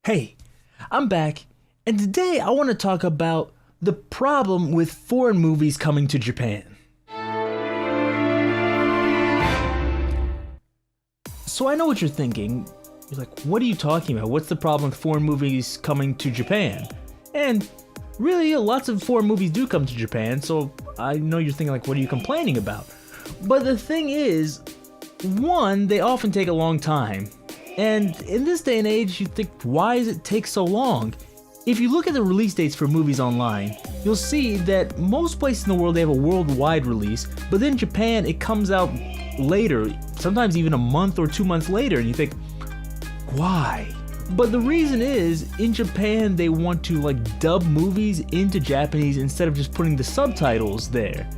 Hey, I'm back, and today I want to talk about the problem with foreign movies coming to Japan. So I know what you're thinking. You're like, what are you talking about? What's the problem with foreign movies coming to Japan? And really, lots of foreign movies do come to Japan, so I know you're thinking like, what are you complaining about? But the thing is, one, they often take a long time. And in this day and age, you think, why does it take so long? If you look at the release dates for movies online, you'll see that most places in the world, they have a worldwide release, but then Japan, it comes out later, sometimes even a month or 2 months later, and you think, why? But the reason is, in Japan, they want to like dub movies into Japanese instead of just putting the subtitles there.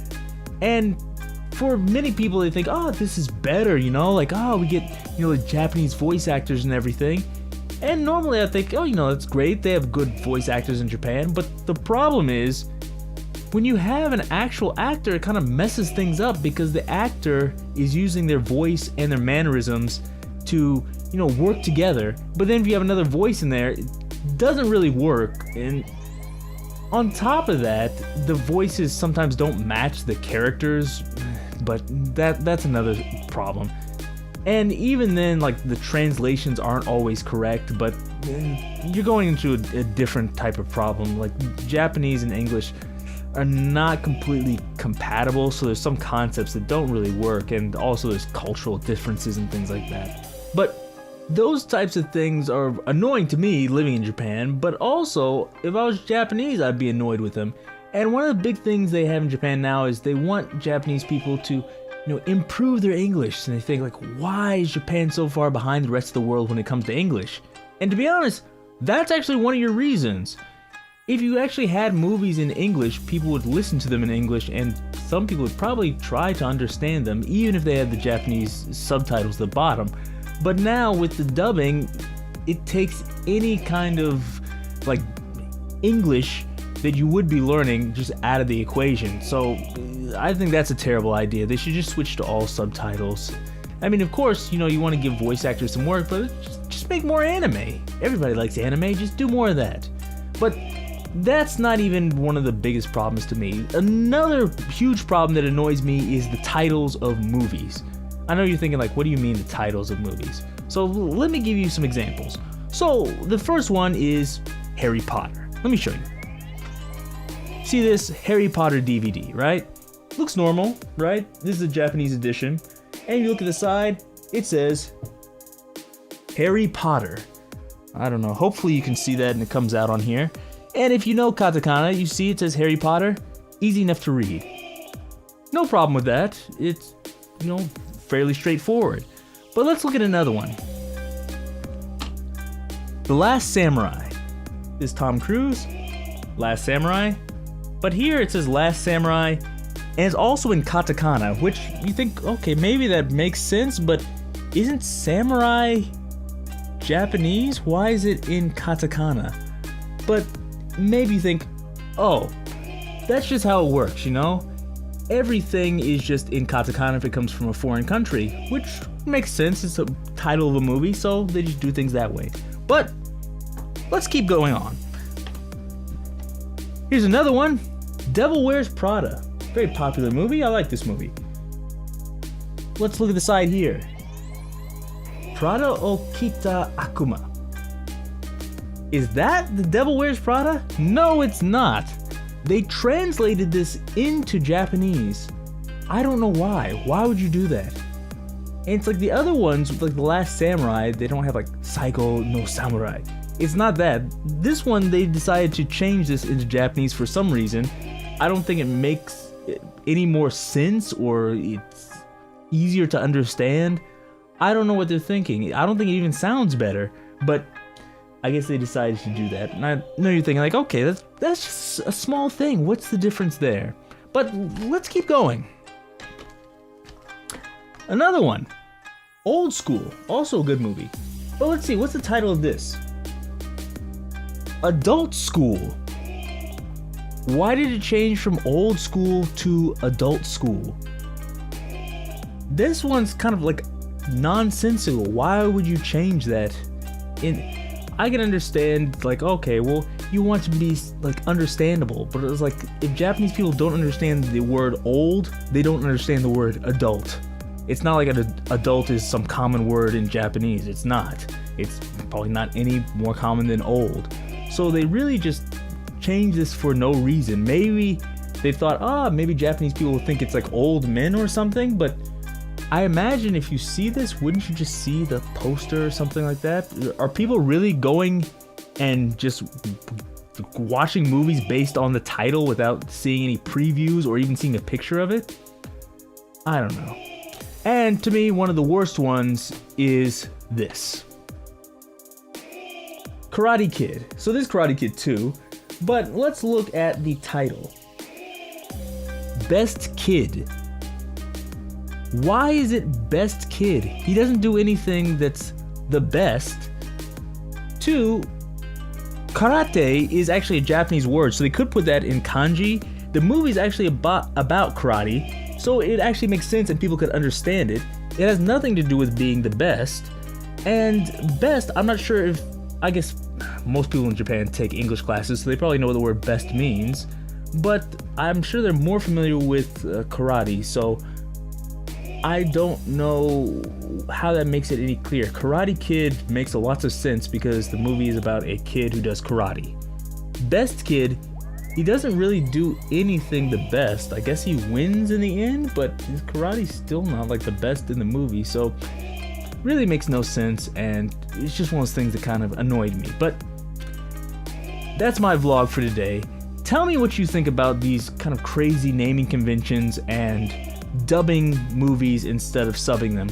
And for many people, they think, oh, this is better, like, oh, we get, the Japanese voice actors and everything. And normally I think, oh, that's great, they have good voice actors in Japan, but the problem is, when you have an actual actor, it kind of messes things up because the actor is using their voice and their mannerisms to, work together. But then if you have another voice in there, it doesn't really work. And on top of that, the voices sometimes don't match the characters, but that's another problem. And even then, like, the translations aren't always correct, but you're going into a different type of problem. Like, Japanese and English are not completely compatible, so there's some concepts that don't really work, and also there's cultural differences and things like that. But those types of things are annoying to me living in Japan, but also, if I was Japanese, I'd be annoyed with them. And one of the big things they have in Japan now is they want Japanese people to, improve their English. And they think, like, why is Japan so far behind the rest of the world when it comes to English? And to be honest, that's actually one of your reasons. If you actually had movies in English, people would listen to them in English, and some people would probably try to understand them, even if they had the Japanese subtitles at the bottom. But now with the dubbing, it takes any kind of, like, English that you would be learning just out of the equation. So I think that's a terrible idea. They should just switch to all subtitles. I mean, of course, you want to give voice actors some work, but just make more anime. Everybody likes anime, just do more of that. But that's not even one of the biggest problems to me. Another huge problem that annoys me is the titles of movies. I know you're thinking, like, what do you mean the titles of movies? So let me give you some examples. So the first one is Harry Potter. Let me show you. See this Harry Potter DVD, right? Looks normal, right? This is a Japanese edition. And you look at the side, it says Harry Potter. I don't know, hopefully you can see that and it comes out on here. And if you know katakana, you see it says Harry Potter, easy enough to read. No problem with that. It's, fairly straightforward. But let's look at another one. The Last Samurai. This is Tom Cruise, Last Samurai. But here it says Last Samurai, and it's also in katakana, which you think, okay, maybe that makes sense, but isn't samurai Japanese? Why is it in katakana? But maybe you think, oh, that's just how it works, Everything is just in katakana if it comes from a foreign country, which makes sense. It's a title of a movie, so they just do things that way. But let's keep going on. Here's another one, Devil Wears Prada. Very popular movie, I like this movie. Let's look at the side here. Prada o Kita Akuma. Is that the Devil Wears Prada? No, it's not. They translated this into Japanese. I don't know why. Why would you do that? And it's like the other ones, like The Last Samurai, they don't have like Saigo no Samurai. It's not that. This one, they decided to change this into Japanese for some reason. I don't think it makes any more sense or it's easier to understand. I don't know what they're thinking. I don't think it even sounds better, but I guess they decided to do that. And I know you're thinking like, okay, that's just a small thing. What's the difference there? But let's keep going. Another one, Old School, also a good movie. But let's see, what's the title of this? Adult School. Why did it change from Old School to Adult School? This one's kind of like nonsensical. Why would you change that? I can understand, like, okay, well, you want to be, like, understandable, but it was like, if Japanese people don't understand the word old, they don't understand the word adult. It's not like an adult is some common word in Japanese. It's not. It's probably not any more common than old. So they really just changed this for no reason. Maybe they thought, maybe Japanese people will think it's like old men or something, but I imagine if you see this, wouldn't you just see the poster or something like that? Are people really going and just watching movies based on the title without seeing any previews or even seeing a picture of it? I don't know. And to me, one of the worst ones is this. Karate Kid. So this is Karate Kid 2, but let's look at the title. Best Kid. Why is it Best Kid? He doesn't do anything that's the best. 2, karate is actually a Japanese word, so they could put that in kanji. The movie is actually about karate, so it actually makes sense and people could understand it. It has nothing to do with being the best. And best, I'm not sure if, I guess most people in Japan take English classes, so they probably know what the word best means. But I'm sure they're more familiar with karate, so I don't know how that makes it any clearer. Karate Kid makes lots of sense because the movie is about a kid who does karate. Best Kid, he doesn't really do anything the best. I guess he wins in the end, but his karate's still not like the best in the movie, so really makes no sense, and it's just one of those things that kind of annoyed me. But that's my vlog for today. Tell me what you think about these kind of crazy naming conventions and dubbing movies instead of subbing them.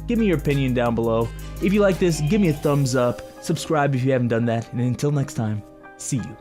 Give me your opinion down below. If you like this, give me a thumbs up, subscribe if you haven't done that, and until next time, see you.